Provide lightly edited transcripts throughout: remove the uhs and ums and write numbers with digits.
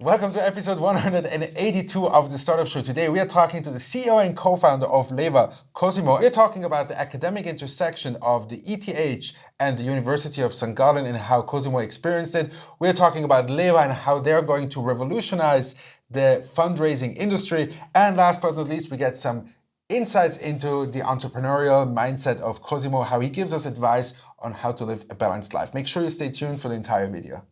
Welcome to episode 182 of the Startup Show. Today we are talking to the CEO and co-founder of Leva, Cosimo. We're talking about the academic intersection of the ETH and the University of St. Gallen and how Cosimo experienced it. We're talking about Leva and how they're going to revolutionize the fundraising industry. And last but not least, we get some insights into the entrepreneurial mindset of Cosimo, how he gives us advice on how to live a balanced life. Make sure you stay tuned for the entire video.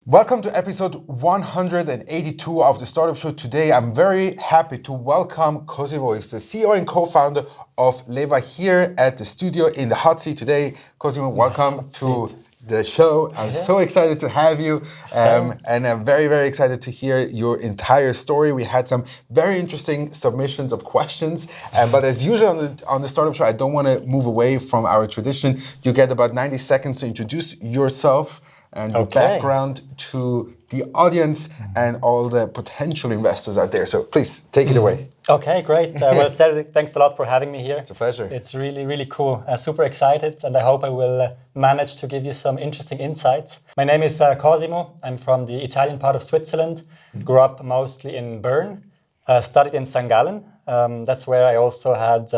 Welcome to episode 182 of the Startup Show. Today, I'm very happy to welcome Cosimo. He's the CEO and co-founder of Leva here at the studio in the hot seat today. Cosimo, welcome to the show. I'm so excited to have you. And I'm very, very excited to hear your entire story. We had some very interesting submissions of questions. But as usual on the Startup Show, I don't want to move away from our tradition. You get about 90 seconds to introduce yourself and your background to the audience and all the potential investors out there. So please, take it away. Okay, great. Well, Cedric, thanks a lot for having me here. It's a pleasure. It's really, really cool. Super excited, and I hope I will manage to give you some interesting insights. My name is Cosimo. I'm from the Italian part of Switzerland. Grew up mostly in Bern. Studied in St. Gallen. That's where I also had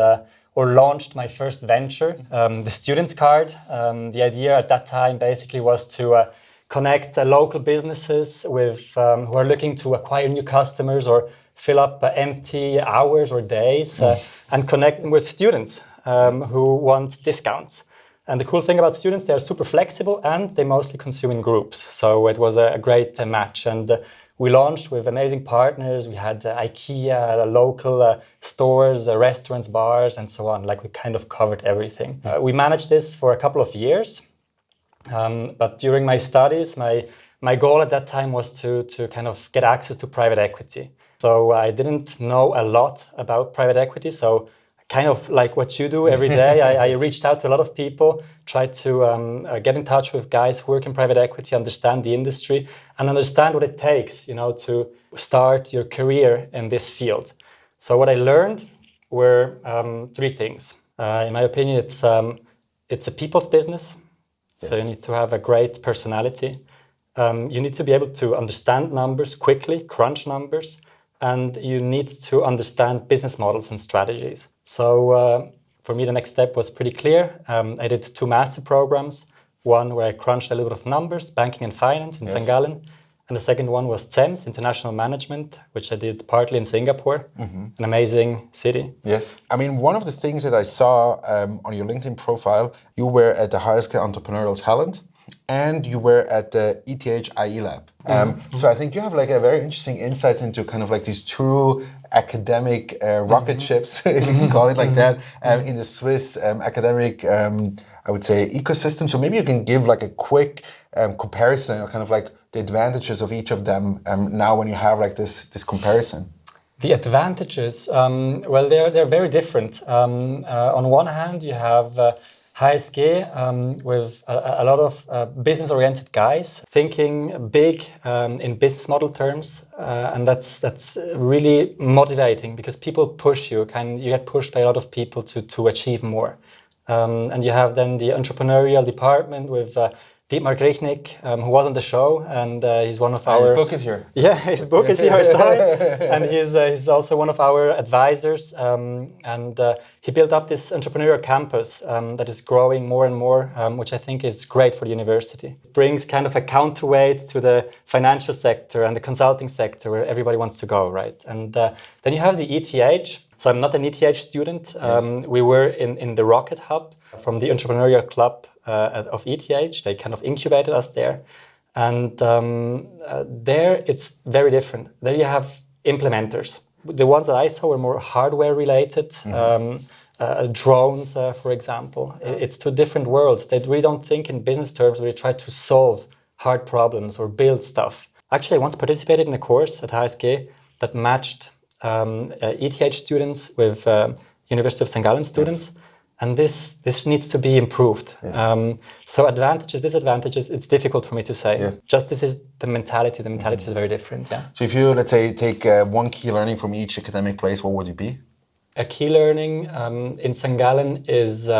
launched my first venture, the Students Card. The idea at that time basically was to connect local businesses with who are looking to acquire new customers or fill up empty hours or days and connect them with students who want discounts. And the cool thing about students, they are super flexible and they mostly consume in groups. So it was a great match. And we launched with amazing partners. We had IKEA, local stores, restaurants, bars, and so on. Like we kind of covered everything. We managed this for a couple of years. But during my studies, my goal at that time was to kind of get access to private equity. So I didn't know a lot about private equity. So kind of like what you do every day, I reached out to a lot of people, tried to get in touch with guys who work in private equity, understand the industry, and understand what it takes, to start your career in this field. So what I learned were three things. In my opinion, it's a people's business. Yes. So you need to have a great personality. You need to be able to understand numbers quickly, crunch numbers, and you need to understand business models and strategies. So for me, the next step was pretty clear. I did 2 master programs. One where I crunched a little bit of numbers, banking and finance in St. Gallen. And the second one was CEMS, International Management, which I did partly in Singapore, an amazing city. Yes. I mean, one of the things that I saw on your LinkedIn profile, you were at the highest Entrepreneurial Talent and you were at the ETH aiLab. So I think you have like a very interesting insights into kind of like these true academic rocket ships, if you can call it like that, in the Swiss academic, I would say, ecosystem. So maybe you can give like a quick comparison or kind of like the advantages of each of them now when you have like this comparison. The advantages, well, they're very different. On one hand, you have HSG with a lot of business-oriented guys thinking big in business model terms, and that's really motivating because people push you. You get pushed by a lot of people to achieve more. And you have then the entrepreneurial department with Dietmar Grichnik, who was on the show, and he's one of our... His book is here. Yeah, his book is here, sorry. And he's also one of our advisors. And he built up this entrepreneurial campus that is growing more and more, which I think is great for the university. It brings kind of a counterweight to the financial sector and the consulting sector where everybody wants to go, right? And then you have the ETH. So I'm not an ETH student. We were in the Rocket Hub from the Entrepreneurial Club of ETH. They kind of incubated us there. And there it's very different. There you have implementers. The ones that I saw were more hardware related, drones, for example. It's 2 different worlds. They really don't think in business terms where they try to solve hard problems or build stuff. Actually, I once participated in a course at HSG that matched ETH students with University of St. Gallen students. And this needs to be improved. Yes. So advantages, disadvantages, it's difficult for me to say. Yeah. Just this is the mentality. The mentality is very different, yeah. So if you, let's say, take one key learning from each academic place, what would it be? A key learning in St. Gallen is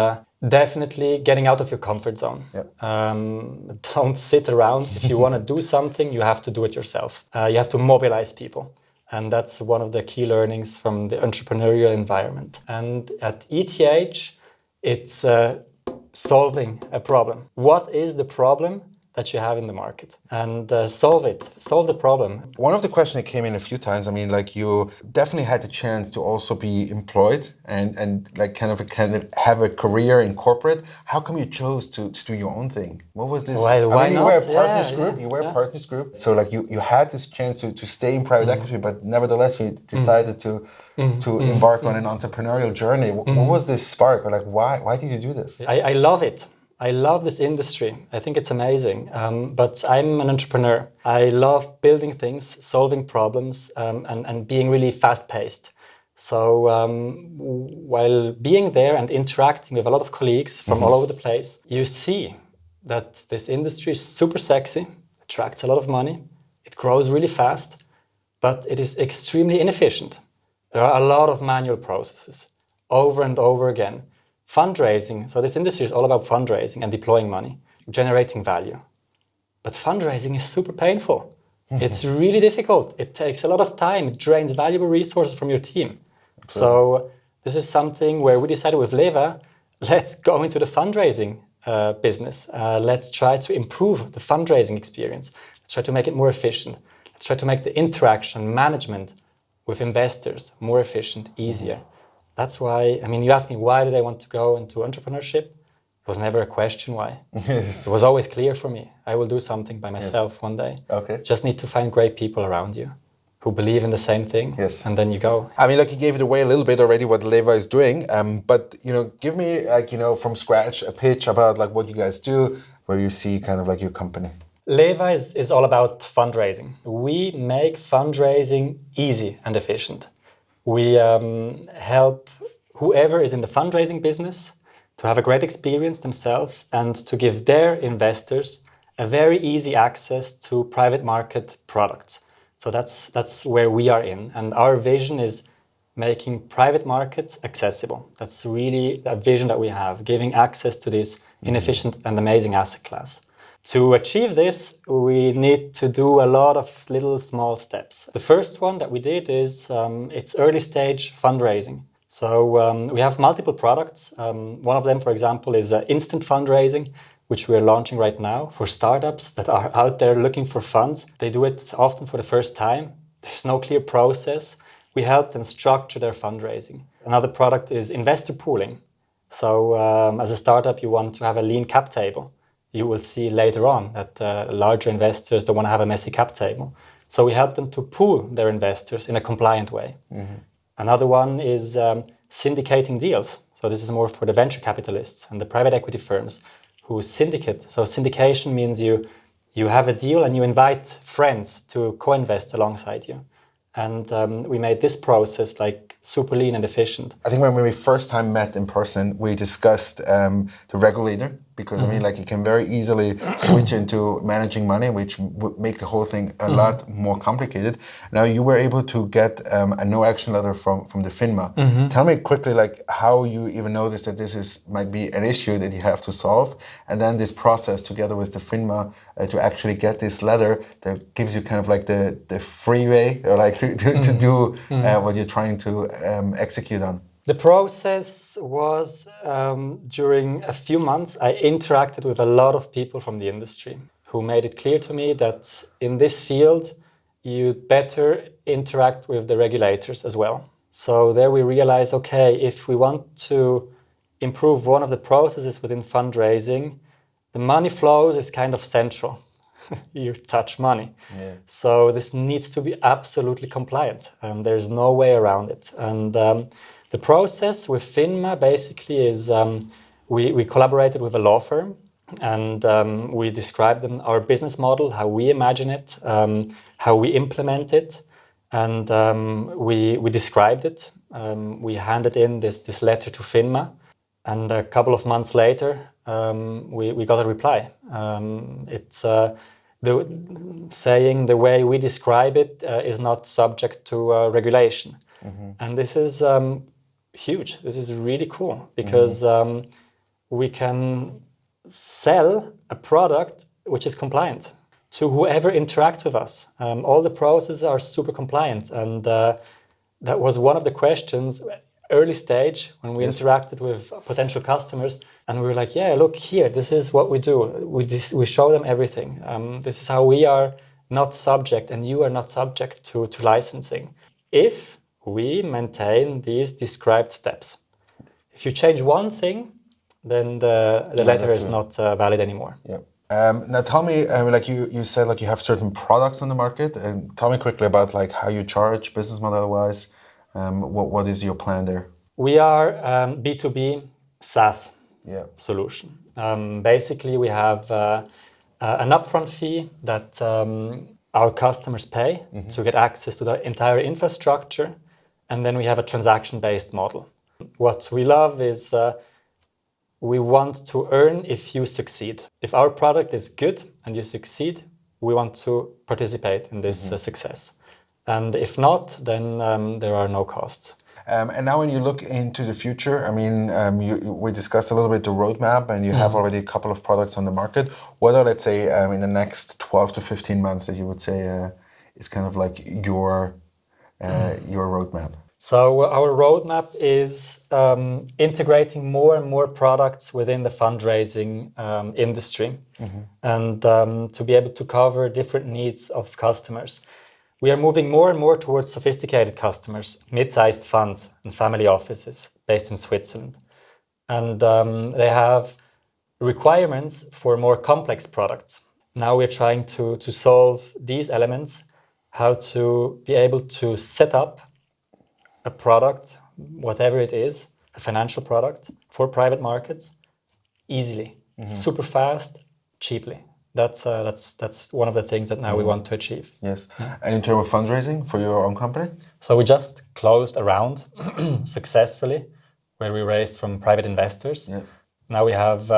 definitely getting out of your comfort zone. Yeah. Don't sit around. If you want to do something, you have to do it yourself. You have to mobilize people. And that's one of the key learnings from the entrepreneurial environment. And at ETH, it's solving a problem. What is the problem that you have in the market? And solve it. Solve the problem. One of the questions that came in a few times, I mean, like you definitely had the chance to also be employed and like kind of have a career in corporate. How come you chose to do your own thing? What was this? Why I mean, not? you were a partners group. Yeah, You were a partners group. So like you had this chance to stay in private equity, but nevertheless you decided to embark on an entrepreneurial journey. What was this spark? Or like why did you do this? I love it. I love this industry. I think it's amazing. But I'm an entrepreneur. I love building things, solving problems, and being really fast-paced. So while being there and interacting with a lot of colleagues from all over the place, you see that this industry is super sexy, attracts a lot of money, it grows really fast, but it is extremely inefficient. There are a lot of manual processes over and over again. Fundraising, so this industry is all about fundraising and deploying money, generating value. But fundraising is super painful. It's really difficult. It takes a lot of time. It drains valuable resources from your team. Okay. So this is something where we decided with Leva, let's go into the fundraising business. Let's try to improve the fundraising experience. Let's try to make it more efficient. Let's try to make the interaction, management with investors more efficient, easier. That's why, I mean, you asked me why did I want to go into entrepreneurship? It was never a question why. Yes. It was always clear for me. I will do something by myself one day. Okay. Just need to find great people around you who believe in the same thing. Yes. And then you go. I mean, like you gave it away a little bit already what Leva is doing, but give me from scratch a pitch about like what you guys do, where you see kind of like your company. Leva is all about fundraising. We make fundraising easy and efficient. We help whoever is in the fundraising business to have a great experience themselves and to give their investors a very easy access to private market products. So that's where we are in. And our vision is making private markets accessible. That's really a vision that we have, giving access to this inefficient and amazing asset class. To achieve this, we need to do a lot of little small steps. The first one that we did is it's early stage fundraising. So we have multiple products. One of them, for example, is instant fundraising, which we're launching right now for startups that are out there looking for funds. They do it often for the first time. There's no clear process. We help them structure their fundraising. Another product is investor pooling. So as a startup, you want to have a lean cap table. You will see later on that larger investors don't want to have a messy cap table. So we help them to pool their investors in a compliant way. Mm-hmm. Another one is syndicating deals. So this is more for the venture capitalists and the private equity firms who syndicate. So syndication means you have a deal and you invite friends to co-invest alongside you. And we made this process like super lean and efficient. I think when we first time met in person, we discussed the regulator, because I mean, like, you can very easily switch into managing money, which would make the whole thing a lot more complicated. Now you were able to get a no action letter from the FINMA. Tell me quickly, like, how you even noticed that this might be an issue that you have to solve, and then this process together with the FINMA to actually get this letter that gives you kind of like the freeway, or like to do what you're trying to execute on. The process was during a few months, I interacted with a lot of people from the industry who made it clear to me that in this field, you'd better interact with the regulators as well. So there we realized, okay, if we want to improve one of the processes within fundraising, the money flows is kind of central. You touch money. Yeah. So this needs to be absolutely compliant. There's no way around it. And the process with FINMA basically is we collaborated with a law firm, and we described them our business model, how we imagine it, how we implement it, and we described it. We handed in this letter to FINMA. And a couple of months later, we got a reply. It's saying the way we describe it is not subject to regulation. And this is huge. This is really cool because we can sell a product which is compliant to whoever interacts with us. All the processes are super compliant. And that was one of the questions early stage when we interacted with potential customers, and we were like, yeah, look here, this is what we do. We show them everything. This is how we are not subject and you are not subject to licensing if we maintain these described steps. If you change one thing, then the letter is not valid anymore. Yeah. Now tell me, like you said, like you have certain products on the market, and tell me quickly about like how you charge business model wise. What is your plan there? We are B2B SaaS solution. Basically, we have an upfront fee that our customers pay to get access to the entire infrastructure, and then we have a transaction-based model. What we love is we want to earn if you succeed. If our product is good and you succeed, we want to participate in this success. And if not, then there are no costs. And now when you look into the future, I mean, we discussed a little bit the roadmap, and you have already a couple of products on the market. What are, let's say, in the next 12 to 15 months that you would say is kind of like your roadmap? So our roadmap is integrating more and more products within the fundraising industry and to be able to cover different needs of customers. We are moving more and more towards sophisticated customers, mid-sized funds and family offices based in Switzerland. And they have requirements for more complex products. Now we're trying to solve these elements, how to be able to set up a product, whatever it is, a financial product for private markets, easily, super fast, cheaply. That's one of the things that now we want to achieve. Yes. And in terms of fundraising for your own company? So we just closed a round successfully where we raised from private investors. Yeah. Now we have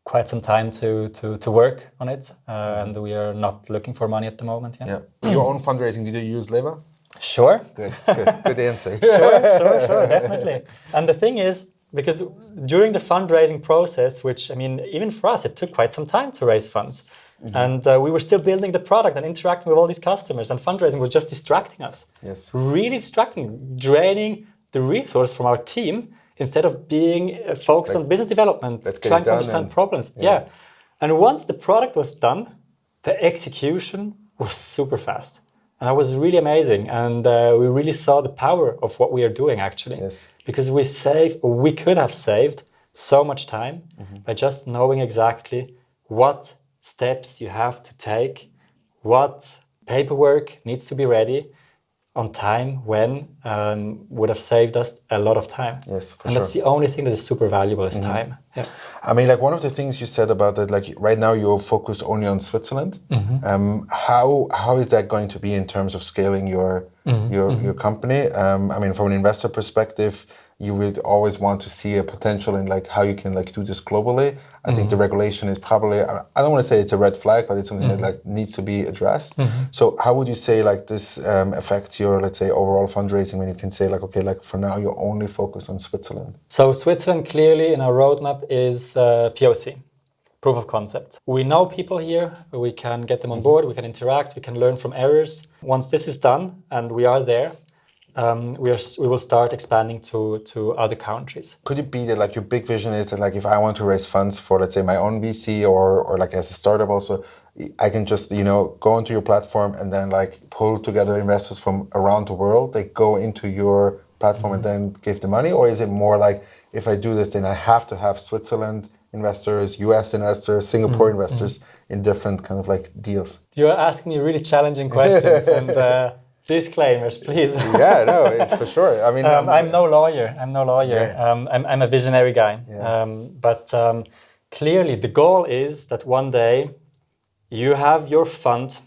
quite some time to work on it, and we are not looking for money at the moment. Yeah. Your own fundraising, did you use Leva? Sure. Good answer. Sure, definitely. And the thing is, because during the fundraising process, which, I mean, even for us, it took quite some time to raise funds. And we were still building the product and interacting with all these customers, and fundraising was just distracting us. Yes. Really distracting, draining the resource from our team instead of being focused on business development, trying to understand problems. Yeah. And once the product was done, the execution was super fast. And that was really amazing. And we really saw the power of what we are doing, actually. Yes. Because we could have saved so much time by just knowing exactly what steps you have to take, what paperwork needs to be ready on time, when, would have saved us a lot of time. Yes, for sure. And that's the only thing that is super valuable is time. Yeah. I mean, like one of the things you said about that, like right now you're focused only on Switzerland. How is that going to be in terms of scaling your company? I mean, from an investor perspective, you would always want to see a potential in like how you can like do this globally. I think the regulation is probably, I don't want to say it's a red flag, but it's something that like needs to be addressed. So how would you say like this affects your, let's say, overall fundraising when you can say like, okay, like for now you're only focused on Switzerland? So Switzerland clearly in our roadmap is POC, proof of concept. We know people here, we can get them on board, we can interact, we can learn from errors. Once this is done and we are there, we will start expanding to other countries. Could it be that like your big vision is that like if I want to raise funds for, let's say, my own VC or like as a startup also, I can just, you know, go onto your platform and then like pull together investors from around the world, they go into your platform and then give the money? Or is it more like if I do this, then I have to have Switzerland investors, US investors, Singapore investors in different kind of like deals? You're asking me really challenging questions and disclaimers, please. Yeah, no, it's for sure. I mean, I'm no lawyer. Yeah. I'm a visionary guy. Yeah. But clearly the goal is that one day you have your fund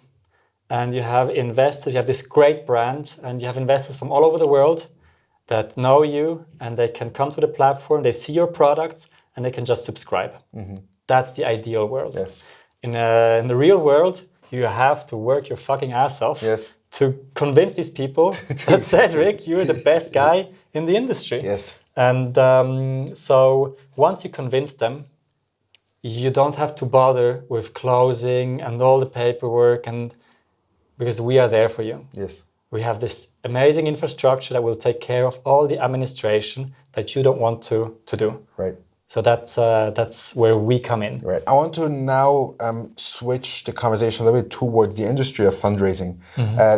and you have investors, you have this great brand and you have investors from all over the world that know you, and they can come to the platform, they see your products, and they can just subscribe. That's the ideal world. Yes. In the real world, you have to work your fucking ass off to convince these people that Cedric, you're the best guy in the industry. Yes. And so once you convince them, you don't have to bother with closing and all the paperwork, and because we are there for you. Yes. We have this amazing infrastructure that will take care of all the administration that you don't want to do. Right. So that's where we come in. Right. I want to now switch the conversation a little bit towards the industry of fundraising.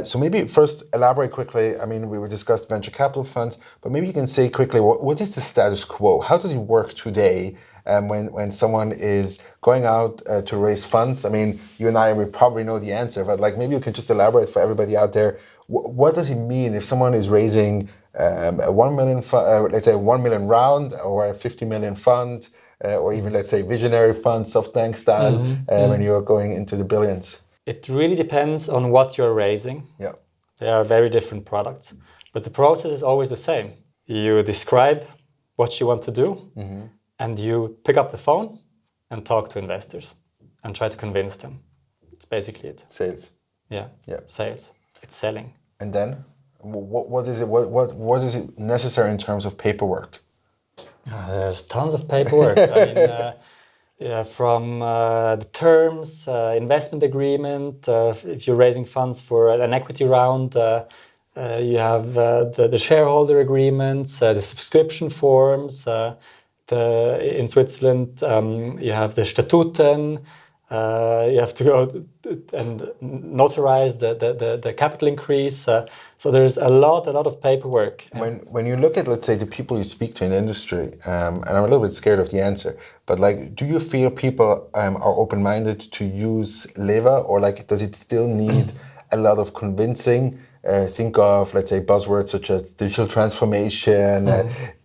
So maybe first elaborate quickly. I mean, we discussed venture capital funds, but maybe you can say quickly, what is the status quo? How does it work today when someone is going out to raise funds? I mean, you and I, we probably know the answer, but like maybe you can just elaborate for everybody out there. What does it mean if someone is raising a 1 million, let's say a 1 million round, or a 50 million fund, or even let's say visionary fund, SoftBank style, when you're going into the billions? It really depends on what you're raising. Yeah. They are very different products, but the process is always the same. You describe what you want to do, and you pick up the phone and talk to investors and try to convince them. It's basically it. Sales. Yeah. Sales. It's selling. And then, what is it? What is it necessary in terms of paperwork? There's tons of paperwork. I mean, from the terms, investment agreement. If you're raising funds for an equity round, you have the shareholder agreements, the subscription forms. In Switzerland, you have the Statuten. You have to go and notarize the capital increase. So there's a lot of paperwork. When you look at, let's say, the people you speak to in the industry, and I'm a little bit scared of the answer, but like, do you feel people are open-minded to use Leva, or like, does it still need a lot of convincing? Think of, let's say, buzzwords such as digital transformation,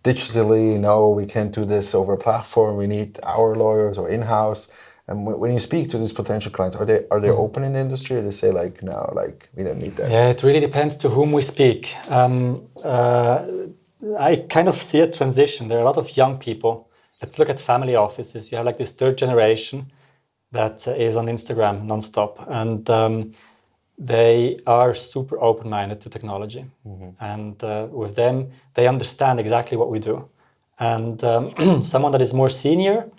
digitally, no, we can't do this over a platform, we need our lawyers or in-house. And when you speak to these potential clients, are they open in the industry, or they say like, no, like we don't need that? Yeah, it really depends to whom we speak. I kind of see a transition. There are a lot of young people. Let's look at family offices. You have like this third generation that is on Instagram nonstop, and they are super open-minded to technology. And with them, they understand exactly what we do. And someone that is more senior,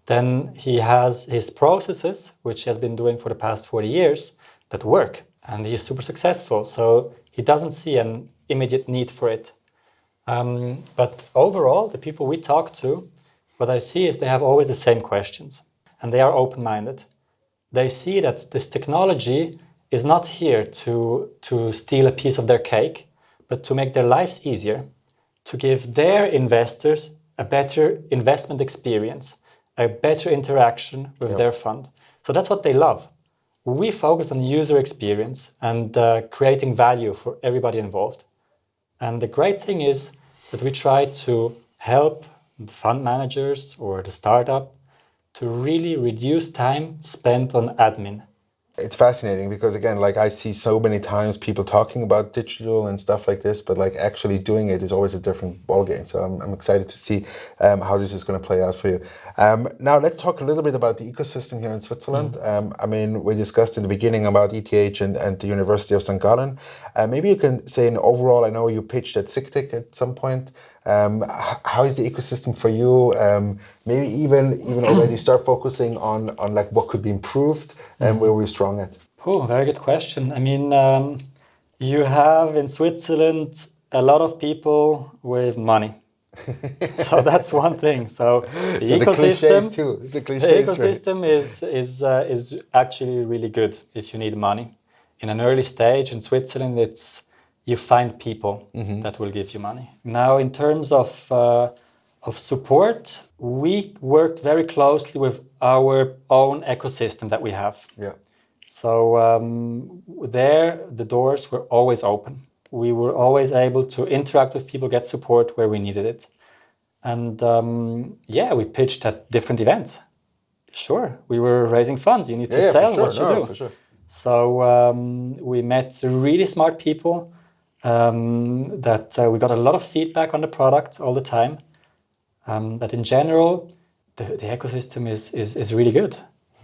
then he has his processes, which he has been doing for the past 40 years, that work. And he is super successful. So he doesn't see an immediate need for it. But overall, the people we talk to, what I see is they have always the same questions. And they are open-minded. They see that this technology is not here to steal a piece of their cake, but to make their lives easier, to give their investors a better investment experience, a better interaction with their fund. So that's what they love. We focus on user experience and creating value for everybody involved. And the great thing is that we try to help the fund managers or the startup to really reduce time spent on admin. It's fascinating because, again, like I see so many times people talking about digital and stuff like this, but like actually doing it is always a different ballgame. So I'm excited to see how this is going to play out for you. Now let's talk a little bit about the ecosystem here in Switzerland. I mean, we discussed in the beginning about ETH and the University of St. Gallen. Maybe you can say in overall, I know you pitched at SICTIC at some point. How is the ecosystem for you? Maybe even already start focusing on like what could be improved and where we're strong at. Oh, very good question. I mean, you have in Switzerland a lot of people with money. So that's one thing. So the ecosystem is actually really good if you need money. In an early stage in Switzerland, you find people that will give you money. Now, in terms of support, we worked very closely with our own ecosystem that we have. Yeah. So there, the doors were always open. We were always able to interact with people, get support where we needed it. And we pitched at different events. Sure, we were raising funds. You need to sell what you do. For sure. So we met really smart people that we got a lot of feedback on the product all the time. That in general, the ecosystem is really good.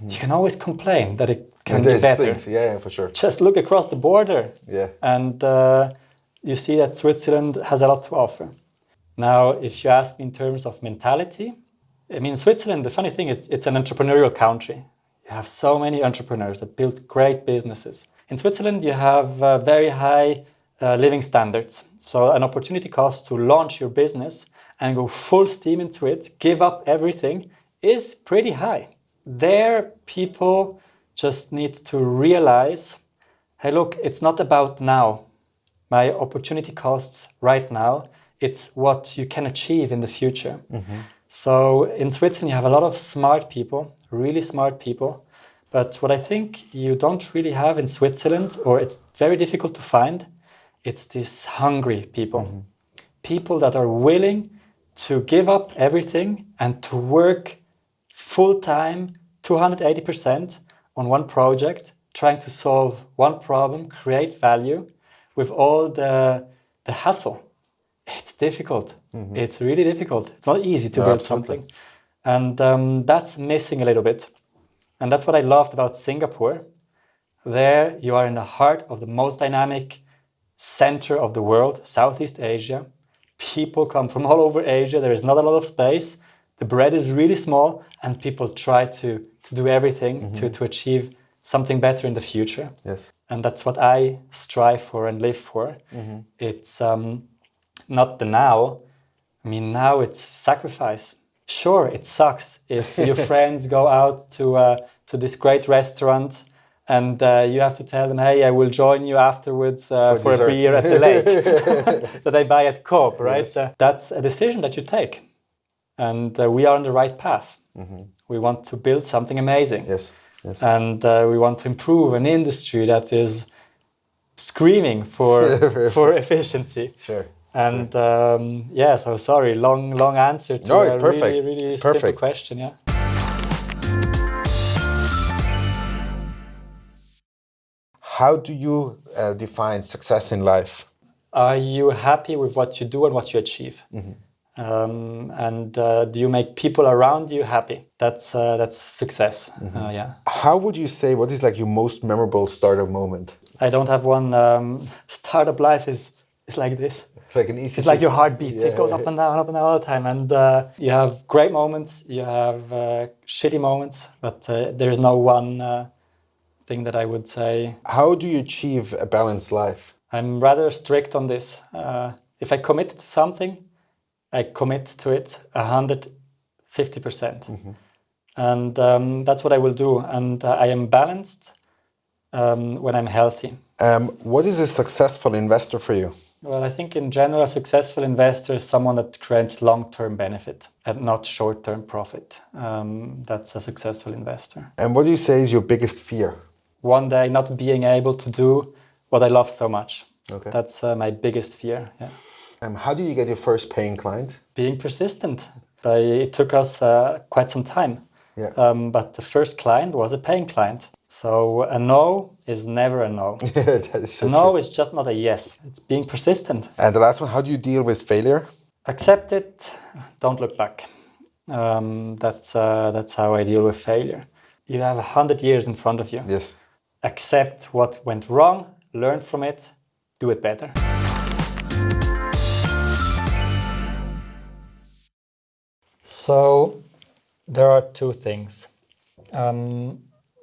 You can always complain that it can be better. Things. Yeah, for sure. Just look across the border. Yeah. And you see that Switzerland has a lot to offer. Now, if you ask me in terms of mentality, I mean, Switzerland, the funny thing is it's an entrepreneurial country. You have so many entrepreneurs that build great businesses. In Switzerland, you have very high living standards. So an opportunity cost to launch your business and go full steam into it, give up everything, is pretty high. There, people just need to realize, hey, look, it's not about now. My opportunity costs right now. It's what you can achieve in the future. Mm-hmm. So in Switzerland, you have a lot of smart people, really smart people. But what I think you don't really have in Switzerland, or it's very difficult to find, it's these hungry people. Mm-hmm. People that are willing to give up everything and to work full-time, 280% on one project, trying to solve one problem, create value with all the hassle. It's difficult. Mm-hmm. It's really difficult. It's not easy to build something. And that's missing a little bit. And that's what I loved about Singapore. There you are in the heart of the most dynamic center of the world, Southeast Asia. People come from all over Asia. There is not a lot of space. The bread is really small, and people try to do everything mm-hmm. to achieve something better in the future. Yes. And that's what I strive for and live for. Mm-hmm. It's not the now. I mean, now it's sacrifice. Sure, it sucks if your friends go out to this great restaurant and you have to tell them, hey, I will join you afterwards for a beer at the lake that I buy at Coop, right? Yes. That's a decision that you take. And we are on the right path. Mm-hmm. We want to build something amazing. Yes. Yes. And we want to improve an industry that is screaming for efficiency. Sure. And sure. So sorry, long answer to it's a perfect. really simple question. Yeah. How do you define success in life? Are you happy with what you do and what you achieve? Mm-hmm. And do you make people around you happy? That's success. Mm-hmm. Yeah. How would you say, what is like your most memorable startup moment? I don't have one. Startup life is like this. Like an easy. It's like your heartbeat. Yeah. It goes up and down all the time. And you have great moments. You have shitty moments. But there's no one thing that I would say. How do you achieve a balanced life? I'm rather strict on this. If I commit to something, I commit to it 150%. Mm-hmm. And that's what I will do. And I am balanced when I'm healthy. What is a successful investor for you? Well, I think in general, a successful investor is someone that creates long-term benefit and not short-term profit. That's a successful investor. And what do you say is your biggest fear? One day not being able to do what I love so much. Okay. That's my biggest fear. Yeah. How do you get your first paying client? Being persistent. It took us quite some time. Yeah. But the first client was a paying client. So a no is never a no. That is so no true. Is just not a yes. It's being persistent. And the last one, how do you deal with failure? Accept it. Don't look back. That's how I deal with failure. You have 100 years in front of you. Yes. Accept what went wrong, learn from it, do it better. So there are two things.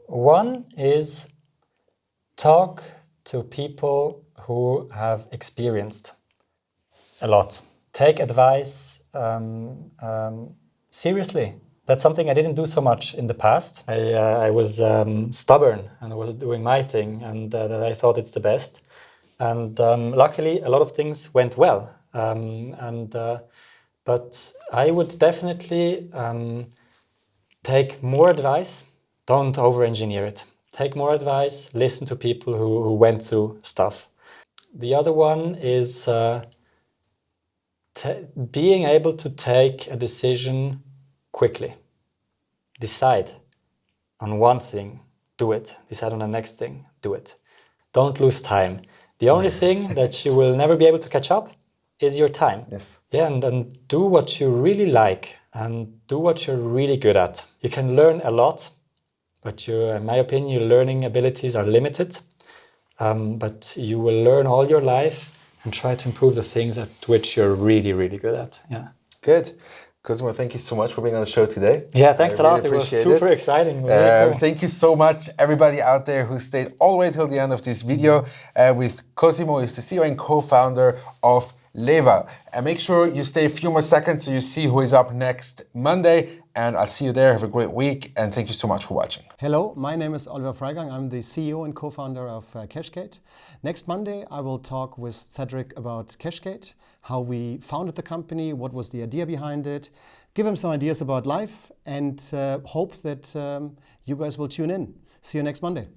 One is talk to people who have experienced a lot. Take advice seriously. That's something I didn't do so much in the past. I was stubborn and I was doing my thing and that I thought it's the best. And luckily, a lot of things went well. But I would definitely take more advice. Don't over-engineer it. Take more advice. Listen to people who went through stuff. The other one is being able to take a decision quickly. Decide on one thing, do it. Decide on the next thing, do it. Don't lose time. The only thing that you will never be able to catch up is your time. Yes. Yeah, and then do what you really like and do what you're really good at. You can learn a lot, but in my opinion, your learning abilities are limited. But you will learn all your life and try to improve the things at which you're really, really good at. Yeah. Good. Cosimo, thank you so much for being on the show today. Yeah, thanks a lot. Really It was appreciate super exciting. It was really cool. Thank you so much, everybody out there who stayed all the way till the end of this video with Cosimo. He's the CEO and co-founder of Leva. And make sure you stay a few more seconds so you see who is up next Monday. And I'll see you there. Have a great week. And thank you so much for watching. Hello, my name is Oliver Freigang. I'm the CEO and co-founder of quashqade. Next Monday, I will talk with Cedric about quashqade, how we founded the company, what was the idea behind it, give him some ideas about life, and hope that you guys will tune in. See you next Monday.